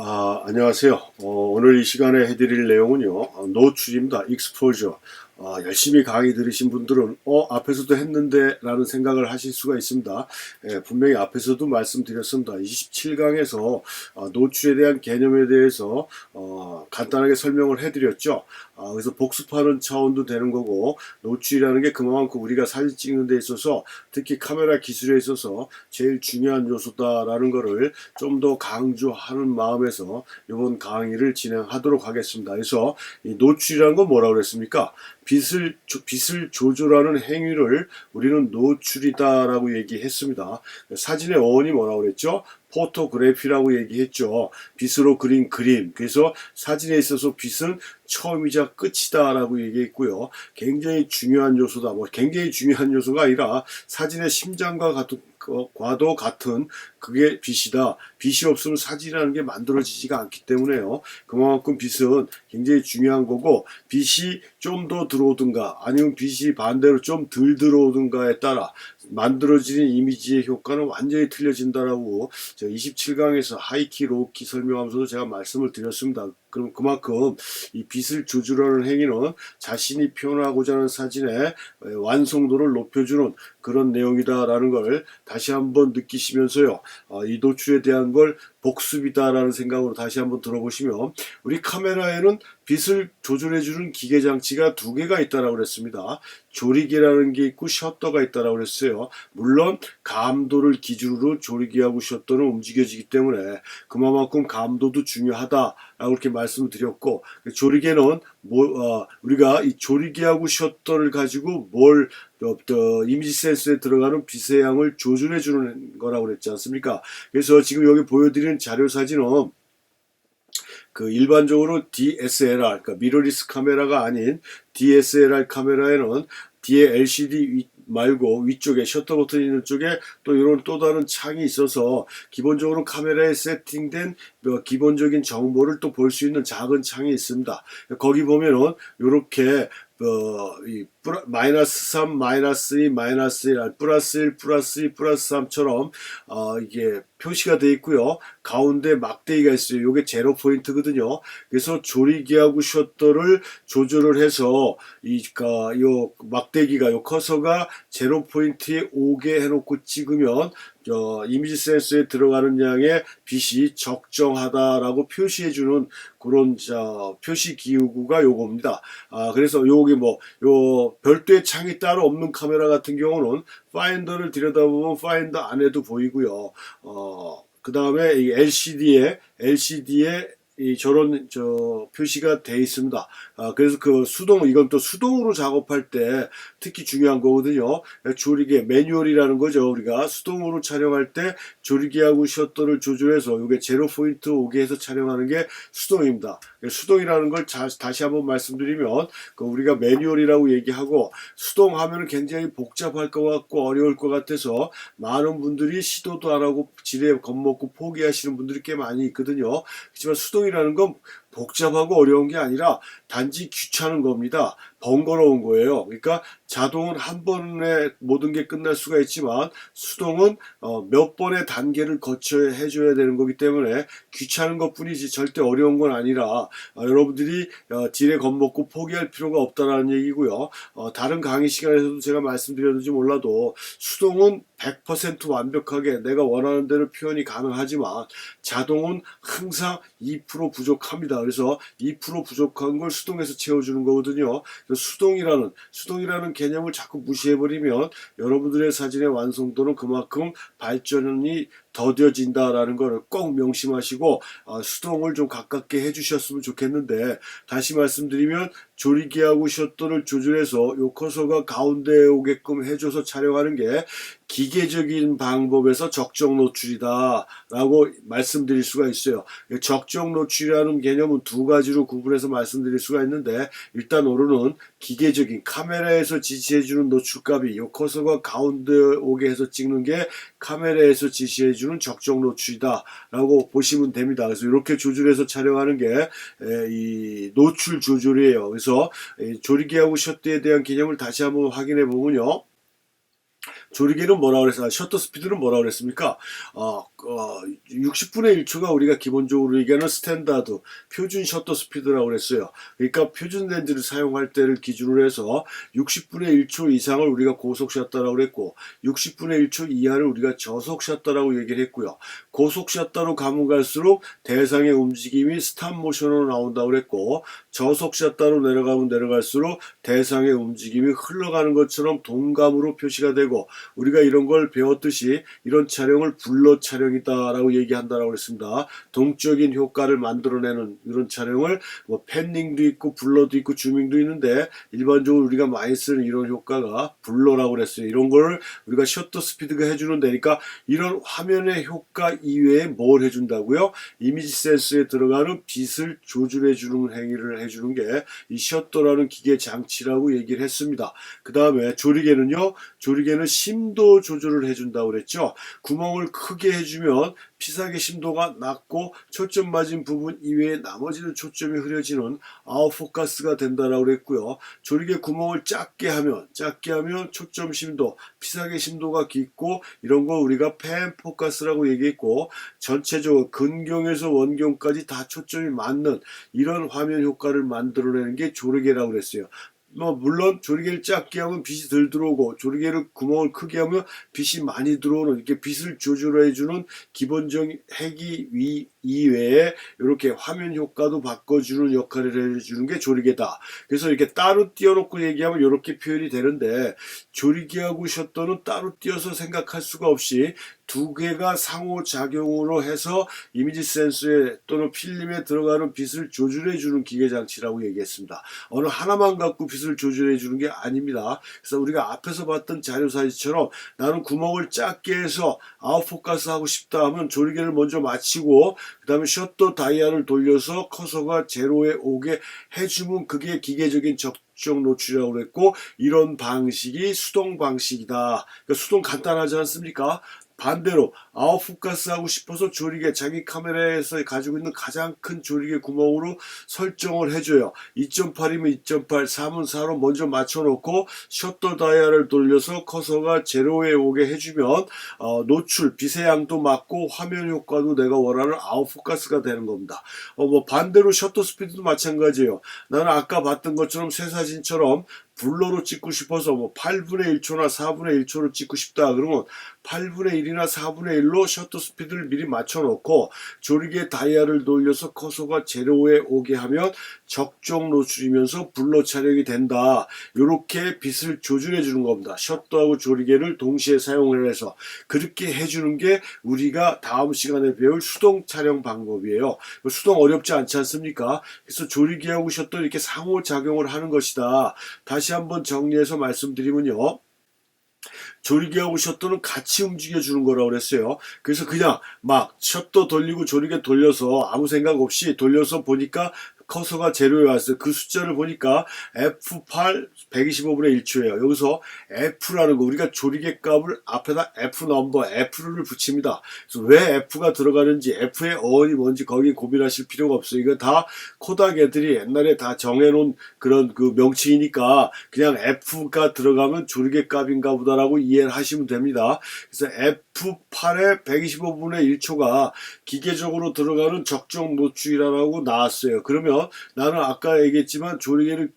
안녕하세요. 오늘 이 시간에 해드릴 내용은요, 노출입니다. 익스포저. 열심히 강의 들으신 분들은, 앞에서도 했는데, 라는 생각을 하실 수가 있습니다. 분명히 앞에서도 말씀드렸습니다. 27강에서 노출에 대한 개념에 대해서, 간단하게 설명을 해드렸죠. 그래서 복습하는 차원도 되는 거고, 노출이라는 게 그만큼 우리가 사진 찍는 데 있어서, 특히 카메라 기술에 있어서 제일 중요한 요소다라는 거를 좀 더 강조하는 마음에서 이번 강의를 진행하도록 하겠습니다. 그래서 이 노출이라는 건 뭐라고 그랬습니까? 빛을 조절하는 행위를 우리는 노출이다라고 얘기했습니다. 사진의 어원이 뭐라고 그랬죠? 포토그래피라고 얘기했죠. 빛으로 그린 그림. 그래서 사진에 있어서 빛은 처음이자 끝이다라고 얘기했고요. 굉장히 중요한 요소다. 굉장히 중요한 요소가 아니라 사진의 심장과 과도 같은 그게 빛이다. 빛이 없으면 사진이라는 게 만들어지지가 않기 때문에요. 그만큼 빛은 굉장히 중요한 거고, 빛이 좀 더 들어오든가 아니면 빛이 반대로 좀 덜 들어오든가에 따라 만들어지는 이미지의 효과는 완전히 틀려진다라고 27강에서 하이키, 로우키 설명하면서도 제가 말씀을 드렸습니다. 그럼 그만큼 이 빛을 조절하는 행위는 자신이 표현하고자 하는 사진의 완성도를 높여주는 그런 내용이다라는 걸 다시 한번 느끼시면서요. 이 노출에 대한 걸 복습이다라는 생각으로 다시 한번 들어보시면, 우리 카메라에는 빛을 조절해주는 기계 장치가 두 개가 있다라고 그랬습니다. 조리개라는 게 있고 셔터가 있다라고 그랬어요. 물론 감도를 기준으로 조리개하고 셔터는 움직여지기 때문에 그만큼 감도도 중요하다라고 이렇게 말씀을 드렸고, 조리개는 우리가 이 조리개하고 셔터를 가지고 이미지 센서에 들어가는 빛의 양을 조절해 주는 거라고 그랬지 않습니까? 그래서 지금 여기 보여드리는 자료 사진은 일반적으로 DSLR, 그러니까 미러리스 카메라가 아닌 DSLR 카메라에는 뒤에 LCD 말고 위쪽에 셔터 버튼이 있는 쪽에 또 이런 또 다른 창이 있어서 기본적으로 카메라에 세팅된 기본적인 정보를 또 볼 수 있는 작은 창이 있습니다. 거기 보면은 이렇게 마이너스 3, 마이너스 2, 마이너스 1, 플러스 1, 플러스 2, 플러스 3처럼 이게 표시가 되어 있고요. 가운데 막대기가 있어요. 이게 제로 포인트거든요. 그래서 조리개하고 셔터를 조절을 해서 요 막대기가, 요 커서가 제로 포인트에 오게 해놓고 찍으면 이미지 센서에 들어가는 양의 빛이 적정하다라고 표시해주는 그런 표시 기구가 요겁니다. 그래서 요게 요 별도의 창이 따로 없는 카메라 같은 경우는 파인더를 들여다보면 파인더 안에도 보이고요. 그 다음에 이 LCD에 저런 표시가 돼 있습니다. 그래서 이건 또 수동으로 작업할 때 특히 중요한 거거든요. 조리개 매뉴얼이라는 거죠. 우리가 수동으로 촬영할 때 조리개하고 셔터를 조절해서 이게 제로 포인트 오게 해서 촬영하는 게 수동입니다. 수동이라는 걸 다시 한번 말씀드리면, 우리가 매뉴얼이라고 얘기하고, 수동하면 굉장히 복잡할 것 같고 어려울 것 같아서 많은 분들이 시도도 안 하고 지레 겁먹고 포기하시는 분들이 꽤 많이 있거든요. 그렇지만 수동이라는 건 복잡하고 어려운 게 아니라 단지 귀찮은 겁니다. 번거로운 거예요. 그러니까 자동은 한 번에 모든 게 끝날 수가 있지만 수동은 몇 번의 단계를 거쳐야 해줘야 되는 거기 때문에 귀찮은 것 뿐이지 절대 어려운 건 아니라 여러분들이 지레 겁먹고 포기할 필요가 없다라는 얘기고요. 다른 강의 시간에서도 제가 말씀드렸는지 몰라도 수동은 100% 완벽하게 내가 원하는 대로 표현이 가능하지만 자동은 항상 2% 부족합니다. 그래서 2% 부족한 걸 수동에서 채워주는 거거든요. 수동이라는 개념을 자꾸 무시해버리면 여러분들의 사진의 완성도는 그만큼 발전이 더뎌진다라는 것을 꼭 명심하시고 수동을 좀 가깝게 해주셨으면 좋겠는데, 다시 말씀드리면 조리개하고 셔터를 조절해서 요 커서가 가운데에 오게끔 해줘서 촬영하는 게 기계적인 방법에서 적정 노출이다 라고 말씀드릴 수가 있어요. 적정 노출이라는 개념은 두 가지로 구분해서 말씀드릴 수가 있는데, 일단 오로는 기계적인 카메라에서 지시해주는 노출값이 요 커서가 가운데 오게 해서 찍는 게 카메라에서 지시해주는 적정 노출이다 라고 보시면 됩니다. 그래서 이렇게 조절해서 촬영하는 게 이 노출 조절이에요. 그래서 조리개하고 셔터에 대한 개념을 다시 한번 확인해 보면요, 조리개는 뭐라고 그랬어요? 셔터 스피드는 뭐라고 그랬습니까? 60분의 1초가 우리가 기본적으로 얘기하는 스탠다드 표준 셔터 스피드라고 그랬어요. 그러니까 표준 렌즈를 사용할 때를 기준으로 해서 60분의 1초 이상을 우리가 고속 셔터라고 그랬고 60분의 1초 이하를 우리가 저속 셔터라고 얘기를 했고요. 고속 셔터로 가면 갈수록 대상의 움직임이 스탑 모션으로 나온다고 그랬고 저속 셔터로 내려가면 내려갈수록 대상의 움직임이 흘러가는 것처럼 동감으로 표시가 되고 우리가 이런 걸 배웠듯이 이런 촬영을 블러 촬영이다 라고 얘기한다라고 했습니다. 동적인 효과를 만들어내는 이런 촬영을 뭐 팬닝도 있고 블러도 있고 줌밍도 있는데 일반적으로 우리가 많이 쓰는 이런 효과가 블러라고 그랬어요. 이런 걸 우리가 셔터 스피드가 해주는 데니까 이런 화면의 효과 이외에 뭘 해준다고요? 이미지 센서에 들어가는 빛을 조절해주는 행위를 해주는 게 이 셔터라는 기계 장치라고 얘기를 했습니다. 그 다음에 조리개는요. 조리개는 심도 조절을 해준다고 그랬죠. 구멍을 크게 해주면 피사계 심도가 낮고 초점 맞은 부분 이외에 나머지는 초점이 흐려지는 아웃포커스가 된다라고 그랬고요. 조리개 구멍을 작게 하면 초점 심도, 피사계 심도가 깊고 이런 거 우리가 펜 포커스라고 얘기했고 전체적으로 근경에서 원경까지 다 초점이 맞는 이런 화면 효과를 만들어내는 게 조리개라고 그랬어요. 물론 조리개를 작게 하면 빛이 덜 들어오고 조리개를 구멍을 크게 하면 빛이 많이 들어오는 이렇게 빛을 조절해주는 기본적인 핵이 이외에 이렇게 화면 효과도 바꿔주는 역할을 해주는 게 조리개다. 그래서 이렇게 따로 띄워놓고 얘기하면 이렇게 표현이 되는데 조리개하고 셔터는 따로 띄어서 생각할 수가 없이 두 개가 상호작용으로 해서 이미지 센서에 또는 필름에 들어가는 빛을 조절해주는 기계장치라고 얘기했습니다. 어느 하나만 갖고 빛을 조절해주는 게 아닙니다. 그래서 우리가 앞에서 봤던 자료사진처럼 나는 구멍을 작게 해서 아웃포커스 하고 싶다 하면 조리개를 먼저 마치고 그 다음에 셔터 다이얼을 돌려서 커서가 제로에 오게 해주면 그게 기계적인 적정 노출이라고 그랬고 이런 방식이 수동 방식이다. 그러니까 수동 간단하지 않습니까? 반대로 아웃포커스 하고 싶어서 조리개 자기 카메라에서 가지고 있는 가장 큰 조리개 구멍으로 설정을 해줘요. 2.8이면 2.8, 4면 4로 먼저 맞춰놓고 셔터 다이얼을 돌려서 커서가 제로에 오게 해주면 노출, 빛의 양도 맞고 화면 효과도 내가 원하는 아웃포커스가 되는 겁니다. 반대로 셔터 스피드도 마찬가지예요. 나는 아까 봤던 것처럼 새 사진처럼 블러로 찍고 싶어서 8분의 1초나 4분의 1초로 찍고 싶다 그러면 8분의 1이나 4분의 1로 셔터 스피드를 미리 맞춰놓고 조리개 다이얼을 돌려서 커서가 제로에 오게 하면 적정 노출이면서 블러 촬영이 된다. 이렇게 빛을 조절해 주는 겁니다. 셔터하고 조리개를 동시에 사용을 해서 그렇게 해주는 게 우리가 다음 시간에 배울 수동 촬영 방법이에요. 수동 어렵지 않지 않습니까? 그래서 조리개하고 셔터 이렇게 상호작용을 하는 것이다. 다시 한번 정리해서 말씀드리면요. 조리개하고 셔터는 같이 움직여주는 거라고 그랬어요. 그래서 그냥 막 셔터 돌리고 조리개 돌려서 아무 생각 없이 돌려서 보니까 커서가 제로에 왔어요. 그 숫자를 보니까 F8 125분의 1초예요. 여기서 F라는 거 우리가 조리개 값을 앞에다 F 넘버 F를 붙입니다. 그래서 왜 F가 들어가는지 F의 어원이 뭔지 거기 고민하실 필요가 없어요. 이거 다 코닥 애들이 옛날에 다 정해놓은 그런 그 명칭이니까 그냥 F가 들어가면 조리개 값인가 보다라고 이해를 하시면 됩니다. 그래서 F8의 125분의 1초가 기계적으로 들어가는 적정 노출이라고 나왔어요. 그러면 나는 아까 얘기했지만 조리개를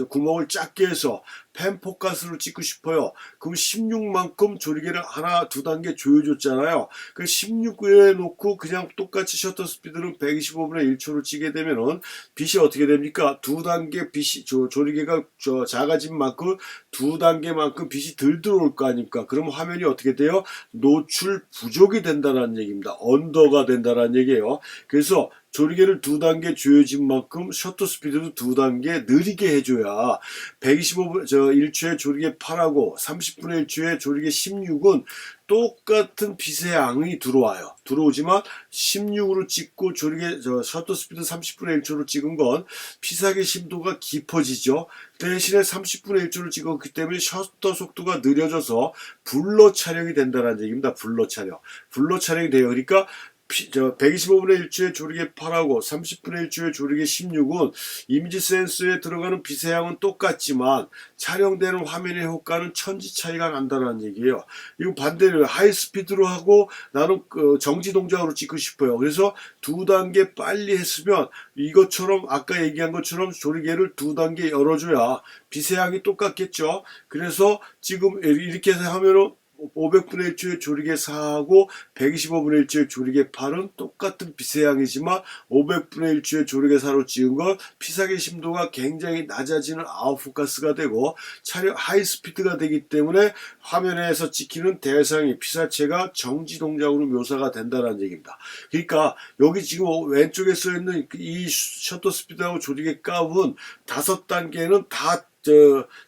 구멍을 작게 해서 펜 포커스로 찍고 싶어요. 그럼 16만큼 조리개를 하나 두 단계 조여줬잖아요. 그 16에 놓고 그냥 똑같이 셔터 스피드는 125분의 1초로 찍게 되면은 빛이 어떻게 됩니까? 두 단계 빛이 조리개가 작아진 만큼 두 단계만큼 빛이 덜 들어올 거 아닙니까? 그럼 화면이 어떻게 돼요? 노출 부족이 된다는 얘기입니다. 언더가 된다는 얘기예요. 그래서 조리개를 두 단계 조여진 만큼 셔터 스피드도 두 단계 느리게 해줘야 125분 1초에 조리개 8하고 30분의 1초에 조리개 16은 똑같은 빛의 양이 들어오지만 16으로 찍고 조리개 셔터 스피드 30분의 1초로 찍은 건 피사계 심도가 깊어지죠. 대신에 30분의 1초를 찍었기 때문에 셔터 속도가 느려져서 블러 촬영이 된다는 얘기입니다. 블러 촬영이 돼요. 그러니까 125분의 1초의 조리개 8하고 30분의 1초의 조리개 16은 이미지 센서에 들어가는 비세양은 똑같지만 촬영되는 화면의 효과는 천지 차이가 난다는 얘기예요. 이거 반대로 하이스피드로 하고 나는 정지 동작으로 찍고 싶어요. 그래서 두 단계 빨리 했으면 이것처럼 아까 얘기한 것처럼 조리개를 두 단계 열어줘야 비세양이 똑같겠죠. 그래서 지금 이렇게 하면은 500분의 1초의 조리개 4하고 125분의 1초의 조리개 8은 똑같은 비세양이지만 500분의 1초의 조리개 4로 찍은 건 피사계 심도가 굉장히 낮아지는 아웃포커스가 되고 촬영 하이스피드가 되기 때문에 화면에서 찍히는 대상이 피사체가 정지 동작으로 묘사가 된다는 얘기입니다. 그러니까 여기 지금 왼쪽에 써있는 이 셔터 스피드하고 조리개 값은 5단계는 다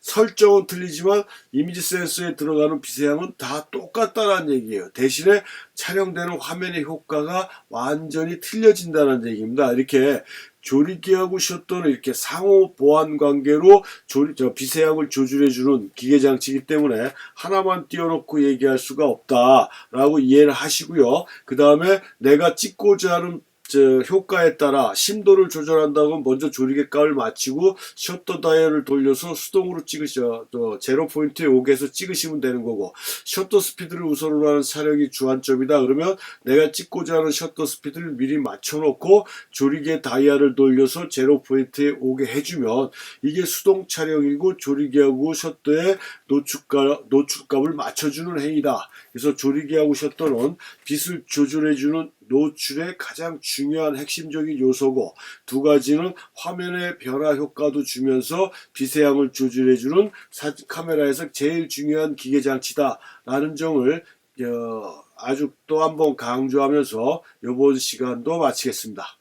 설정은 틀리지만 이미지 센서에 들어가는 비세양은 다 똑같다는 얘기예요. 대신에 촬영되는 화면의 효과가 완전히 틀려진다는 얘기입니다. 이렇게 조리개하고 셔터는 이렇게 상호 보완 관계로 비세양을 조절해주는 기계 장치이기 때문에 하나만 띄워놓고 얘기할 수가 없다라고 이해를 하시고요. 그 다음에 내가 찍고자 하는 효과에 따라 심도를 조절한다고 먼저 조리개 값을 맞추고 셔터 다이얼을 돌려서 수동으로 찍으셔 제로 포인트에 오게 해서 찍으시면 되는 거고 셔터 스피드를 우선으로 하는 촬영이 주안점이다 그러면 내가 찍고자 하는 셔터 스피드를 미리 맞춰놓고 조리개 다이얼을 돌려서 제로 포인트에 오게 해주면 이게 수동 촬영이고 조리개하고 셔터의 노출값을 맞춰주는 행위다. 그래서 조리개하고 셔터는 빛을 조절해주는 노출의 가장 중요한 핵심적인 요소고 두 가지는 화면의 변화 효과도 주면서 비세양을 조절해주는 카메라에서 제일 중요한 기계장치다 라는 점을 아주 또 한번 강조하면서 이번 시간도 마치겠습니다.